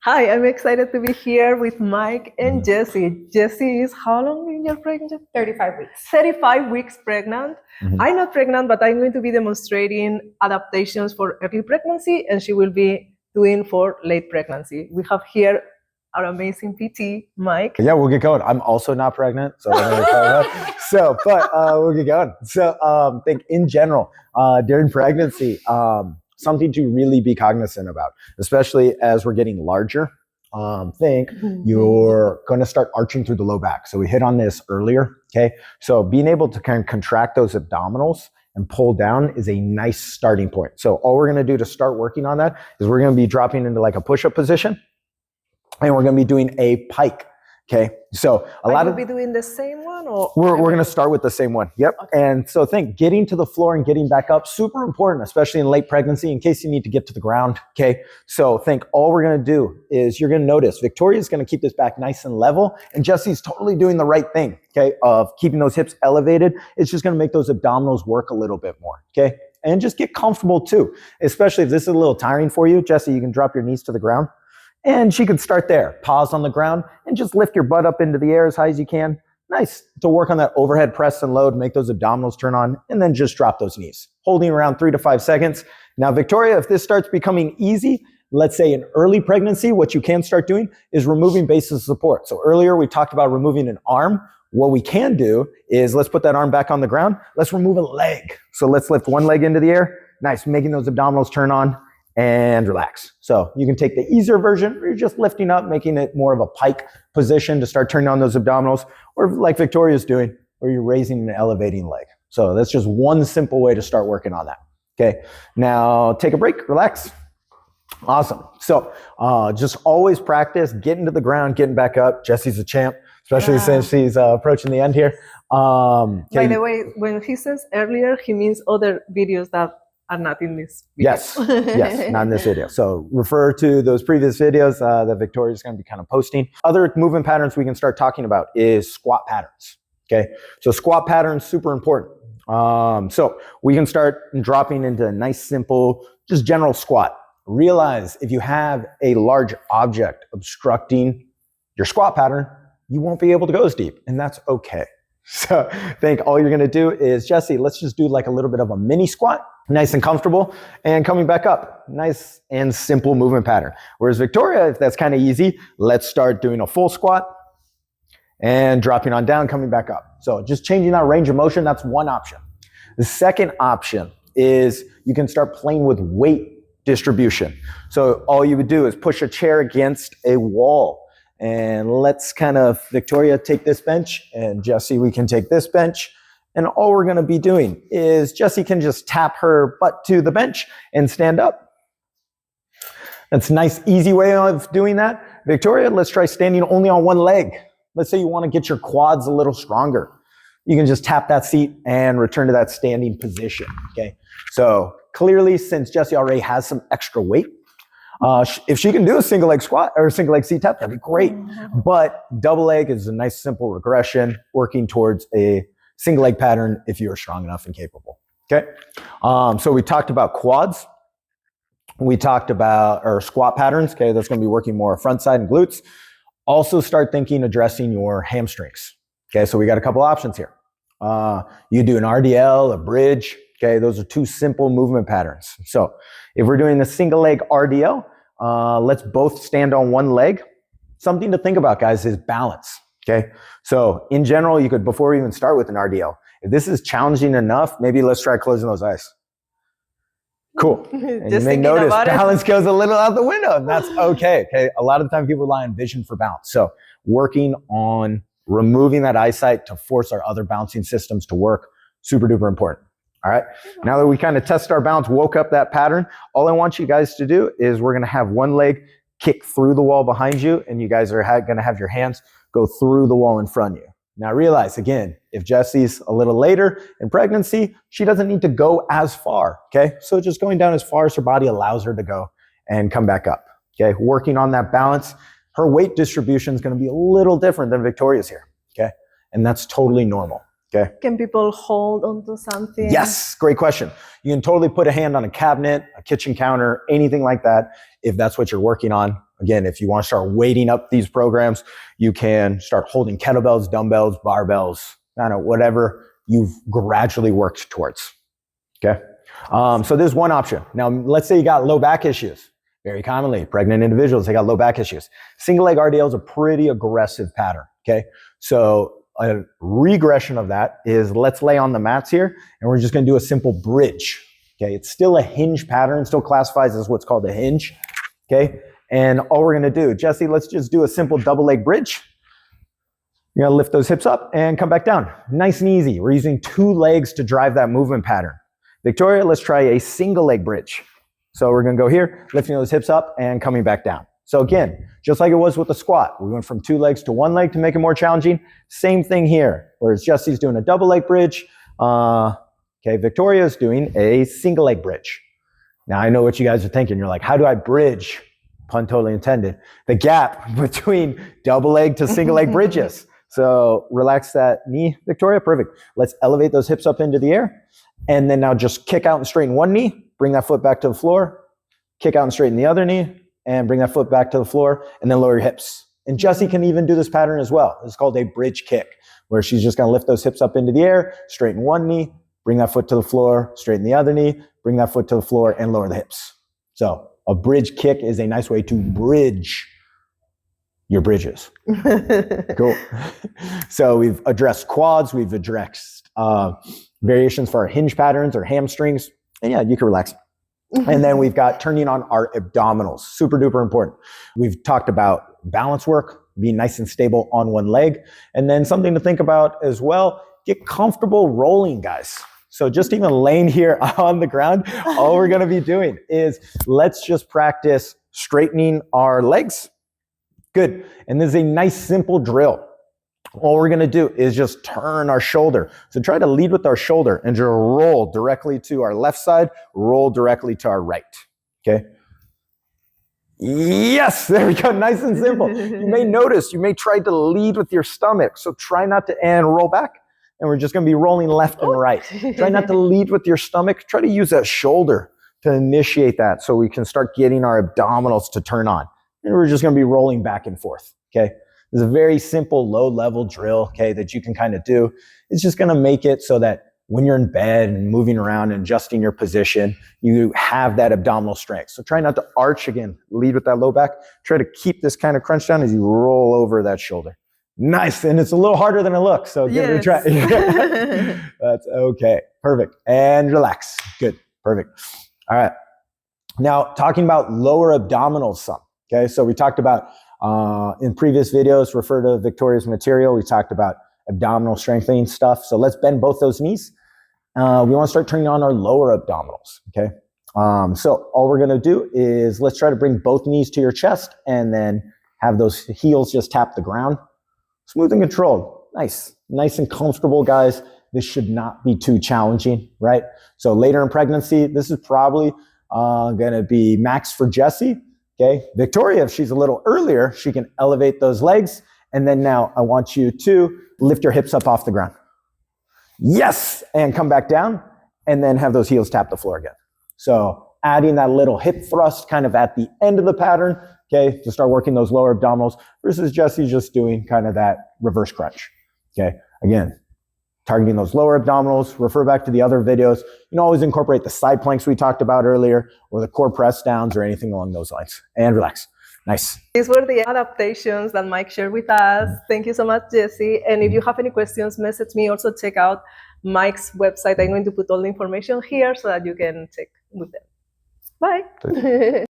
Hi, I'm excited to be here with Mike and Jessie. Jessie is how long in your pregnant? 35 weeks. 35 weeks pregnant. I'm not pregnant, but I'm going to be demonstrating adaptations for early pregnancy, and she will be doing for late pregnancy. We have here our amazing PT, Mike. Yeah, we'll get going. I'm also not pregnant, so we'll get going. So, I think in general, during pregnancy, something to really be cognizant about, especially as we're getting larger. You're going to start arching through the low back. So we hit on this earlier. Okay, so being able to kind of contract those abdominals and pull down is a nice starting point. So all we're going to do to start working on that is we're going to be dropping into like a push-up position. And we're going to be doing a pike. Okay. So Will be doing the same one, or we're going to start with the same one. Yep. Okay. And so getting to the floor and getting back up, super important, especially in late pregnancy, in case you need to get to the ground. Okay. So all we're going to do is you're going to notice Victoria's going to keep this back nice and level, and Jessie's totally doing the right thing. Okay. Of keeping those hips elevated. It's just going to make those abdominals work a little bit more. Okay. And just get comfortable too, especially if this is a little tiring for you. Jessie, you can drop your knees to the ground. And she could start there, pause on the ground, and just lift your butt up into the air as high as you can. Nice to work on that overhead press and load, make those abdominals turn on, and then just drop those knees. Holding around 3 to 5 seconds. Now, Victoria, if this starts becoming easy, let's say in early pregnancy, what you can start doing is removing bases of support. So earlier we talked about removing an arm. What we can do is let's put that arm back on the ground. Let's remove a leg. So let's lift one leg into the air. Nice, making those abdominals turn on. And relax. So you can take the easier version where you're just lifting up, making it more of a pike position to start turning on those abdominals, or like Victoria's doing, where you're raising and elevating leg. So that's just one simple way to start working on that. Okay. Now take a break, relax. Awesome. So just always practice getting to the ground, getting back up. Jessie's a champ, especially since she's approaching the end here. By the way, when he says earlier, he means other videos that are not in this video. Yes, not in this video. So refer to those previous videos that Victoria's going to be kind of posting. Other movement patterns we can start talking about is squat patterns. Okay, so squat patterns, super important. So we can start dropping into a nice, simple, just general squat. Realize if you have a large object obstructing your squat pattern, you won't be able to go as deep, and that's okay. So all you're going to do is, Jessie, let's just do like a little bit of a mini squat. Nice and comfortable, and coming back up. Nice and simple movement pattern. Whereas Victoria, if that's kind of easy, let's start doing a full squat and dropping on down, coming back up. So just changing that range of motion, that's one option. The second option is you can start playing with weight distribution. So all you would do is push a chair against a wall. And let's Victoria, take this bench, and Jessie, we can take this bench. And all we're going to be doing is Jessie can just tap her butt to the bench and stand up. That's a nice, easy way of doing that. Victoria, let's try standing only on one leg. Let's say you want to get your quads a little stronger. You can just tap that seat and return to that standing position. Okay. So clearly, since Jessie already has some extra weight, if she can do a single leg squat or a single leg seat tap, that'd be great. But double leg is a nice, simple regression working towards a single leg pattern if you are strong enough and capable. Okay. So we talked about quads. We talked about our squat patterns. Okay. That's going to be working more front side and glutes. Also start addressing your hamstrings. Okay. So we got a couple options here. You do an RDL, a bridge. Okay. Those are two simple movement patterns. So if we're doing a single leg RDL, let's both stand on one leg. Something to think about, guys, is balance. Okay, so in general, you could, before we even start with an RDL, if this is challenging enough, maybe let's try closing those eyes. Cool. And you may notice balance goes a little out the window, and that's okay. Okay, a lot of the time people rely on vision for balance. So working on removing that eyesight to force our other bouncing systems to work, super duper important. All right, now that we kind of tested our balance, woke up that pattern, all I want you guys to do is we're going to have one leg kick through the wall behind you, and you guys are going to have your hands go through the wall in front of you. Now realize, again, if Jessie's a little later in pregnancy, she doesn't need to go as far, okay? So just going down as far as her body allows her to go and come back up, okay? Working on that balance. Her weight distribution is going to be a little different than Victoria's here, okay? And that's totally normal, okay? Can people hold onto something? Yes, great question. You can totally put a hand on a cabinet, a kitchen counter, anything like that, if that's what you're working on. Again, if you want to start weighting up these programs, you can start holding kettlebells, dumbbells, barbells, kind of whatever you've gradually worked towards. Okay. So there's one option. Now, let's say you got low back issues. Very commonly, pregnant individuals, they got low back issues. Single leg RDL is a pretty aggressive pattern. Okay. So a regression of that is, let's lay on the mats here and we're just going to do a simple bridge. Okay. It's still a hinge pattern, still classifies as what's called a hinge. Okay. And all we're going to do, Jessie, let's just do a simple double leg bridge. You're going to lift those hips up and come back down. Nice and easy. We're using 2 legs to drive that movement pattern. Victoria, let's try a single leg bridge. So we're going to go here, lifting those hips up and coming back down. So again, just like it was with the squat, we went from 2 legs to 1 leg to make it more challenging. Same thing here, whereas Jessie's doing a double leg bridge. Okay, Victoria's doing a single leg bridge. Now I know what you guys are thinking. You're like, how do I bridge? Pun totally intended. The gap between double leg to single leg bridges. So relax that knee, Victoria. Perfect. Let's elevate those hips up into the air. And then now just kick out and straighten one knee. Bring that foot back to the floor. Kick out and straighten the other knee. And bring that foot back to the floor. And then lower your hips. And Jessie can even do this pattern as well. It's called a bridge kick, where she's just going to lift those hips up into the air, straighten one knee, bring that foot to the floor, straighten the other knee, bring that foot to the floor, and lower the hips. So a bridge kick is a nice way to bridge your bridges. Cool. So we've addressed quads, we've addressed variations for our hinge patterns or hamstrings, and yeah, you can relax. And then we've got turning on our abdominals, super duper important. We've talked about balance work, being nice and stable on one leg, and then something to think about as well, get comfortable rolling, guys. So just even laying here on the ground, all we're going to be doing is let's just practice straightening our legs. Good. And this is a nice simple drill. All we're going to do is just turn our shoulder. So try to lead with our shoulder and just roll directly to our left side, roll directly to our right. Okay. Yes, there we go. Nice and simple. You may notice, you may try to lead with your stomach. So try not to, and roll back. And we're just going to be rolling left and right. Try not to lead with your stomach. Try to use that shoulder to initiate that so we can start getting our abdominals to turn on. And we're just going to be rolling back and forth. Okay. It's a very simple low level drill, okay, that you can kind of do. It's just going to make it so that when you're in bed and moving around and adjusting your position, you have that abdominal strength. So try not to arch again, lead with that low back. Try to keep this kind of crunch down as you roll over that shoulder. Nice. And it's a little harder than it looks. So give it a try. That's okay. Perfect. And relax. Good. Perfect. All right. Now talking about lower abdominals some. Okay. So we talked about in previous videos, refer to Victoria's material. We talked about abdominal strengthening stuff. So let's bend both those knees. We want to start turning on our lower abdominals. Okay. So all we're going to do is let's try to bring both knees to your chest and then have those heels just tap the ground. Smooth and controlled. Nice. Nice and comfortable, guys. This should not be too challenging, right? So later in pregnancy, this is probably going to be max for Jessie. Okay. Victoria, if she's a little earlier, she can elevate those legs. And then now I want you to lift your hips up off the ground. Yes. And come back down and then have those heels tap the floor again. So adding that little hip thrust kind of at the end of the pattern, okay, to start working those lower abdominals versus Jessie just doing kind of that reverse crunch. Okay. Again, targeting those lower abdominals, refer back to the other videos. You can always incorporate the side planks we talked about earlier or the core press downs or anything along those lines. And relax. Nice. These were the adaptations that Mike shared with us. Thank you so much, Jessie. And if you have any questions, message me. Also check out Mike's website. I'm going to put all the information here so that you can check with them. Bye.